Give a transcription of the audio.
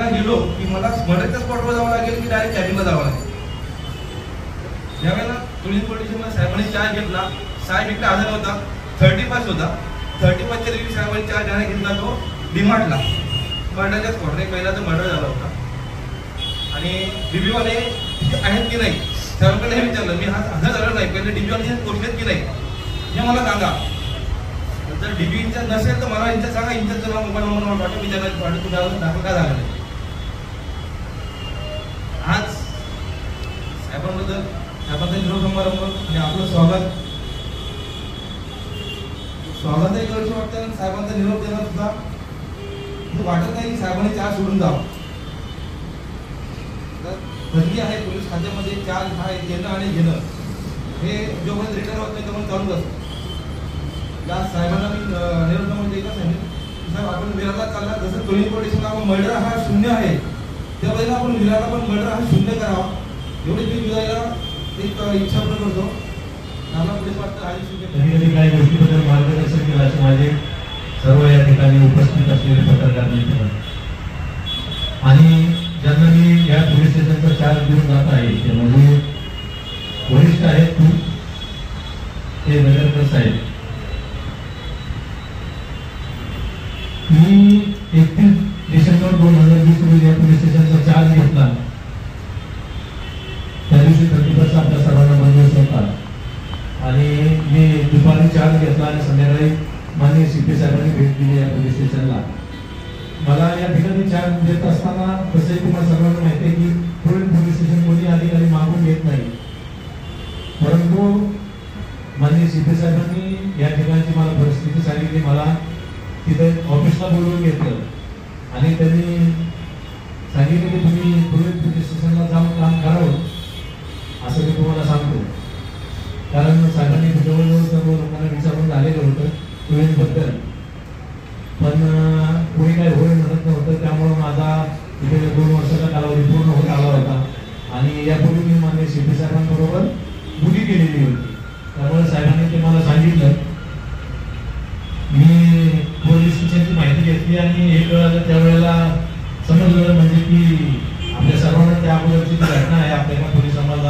कॅबिनला गेलो की मला मर्डरच्या स्पॉटवर जावं लागेल की डायरेक्ट कॅबिनला जावं लागेल. ज्यावेळेला पोलीस स्टेशनला साहेबांनी चार्ज घेतला, साहेब इकडे हजर होता, 35 होता. 35च्या दिवशी साहेबांनी चार्ज ज्याने घेतला तो डिमांडला मर्डरच्या स्पॉटवर पहिला तर मर्डर झाला होता. आणि डीबीवाले आहेत की नाही साहेबांकडे हे विचारलं, मी हजर झालो नाही, पहिले डीबीवाले पोचलेत की नाही हे मला सांगा. जर डीबी इंचार्ज नसेल तर मला इंचार्ज सांगा, इंचार्जचा नाव मोबाईल नंबर मला पाठवून मी त्यांना पाठवून तुम्हाला दाखल का झालं नाही. आज साहेबांबद्दल साहेबांचा निरोप समारंभ आणि आपलं स्वागतही करू वाटतं. साहेबांचा निरोप देणं सुद्धा वाटत नाही की साहेबांनी चार्ज सोडून जावं. बदली आहे पोलीस खात्यामध्ये, चार्ज हा देणं आणि घेणं हे जोपर्यंत रिटर्न होत नाही तोपर्यंत चालूच असतं. या साहेबांना मी निरोप म्हणजे एकच सांगितलं, साहेब आपण विरारला चालला, जसं दोन्ही पोलिसांना आपण मर्डर हा शून्य आहे त्या वेळेला आपण विरारला पण मर्डर हा शून्य करावा एवढी मी विधायला एक इच्छा पण करतो. मला पुढे वाटतं कधी काही गोष्टीबद्दल मार्गदर्शन केलं असे माझे सर्व या ठिकाणी उपस्थित असलेले पत्रकार मित्र आणि ज्यांना मी या पोलीस स्टेशनचा चार्ज देऊन जात आहे ते म्हणजे वरिष्ठ आहेत तू ते नगरकर साहेब. मी 31 डिसेंबर 2020 रोजी या पोलीस स्टेशनचा चार्ज घेतला. त्या दिवशी 31 आपल्या सर्वांना बंदोबस्त होता आणि मी दुपारी चार्ज घेतला आणि संध्याकाळी माननीय सीपी साहेबांनी भेट दिली या पोलीस स्टेशनला. मला या ठिकाणी चार्ज देत असताना तसे तुम्हाला सर्वांना माहिती आहे की पोलीस स्टेशन कोणी अधिकारी मागून घेत नाही, परंतु माननीय सीपी साहेबांनी या ठिकाणची मला परिस्थिती सांगितली. मला तिथे ऑफिसला बोलवून घेतलं आणि त्यांनी सांगितलं की तुम्ही पोलीस स्टेशनला जाऊन काम करावं असं मी तुम्हाला सांगतो. कारण साहेबांनी जवळजवळ सर्व लोकांना विचारून झालेलं होतं पोलीसबद्दल, पण कोणी काही होय म्हणत नव्हतं. त्यामुळं माझा इथे 2 वर्षाचा कालावधी पूर्ण होत आला होता आणि यापूर्वी मी माननीय सीपी साहेबांबरोबर बुटी केलेली होती. त्यामुळे साहेबांनी ते मला सांगितलं. मी पोलीस स्टेशनची माहिती घेतली आणि हे कळालं त्यावेळेला समजलं म्हणजे की आपल्या सर्वांना त्या अगोदरची घटना आहे आपल्या पोलीस समाजात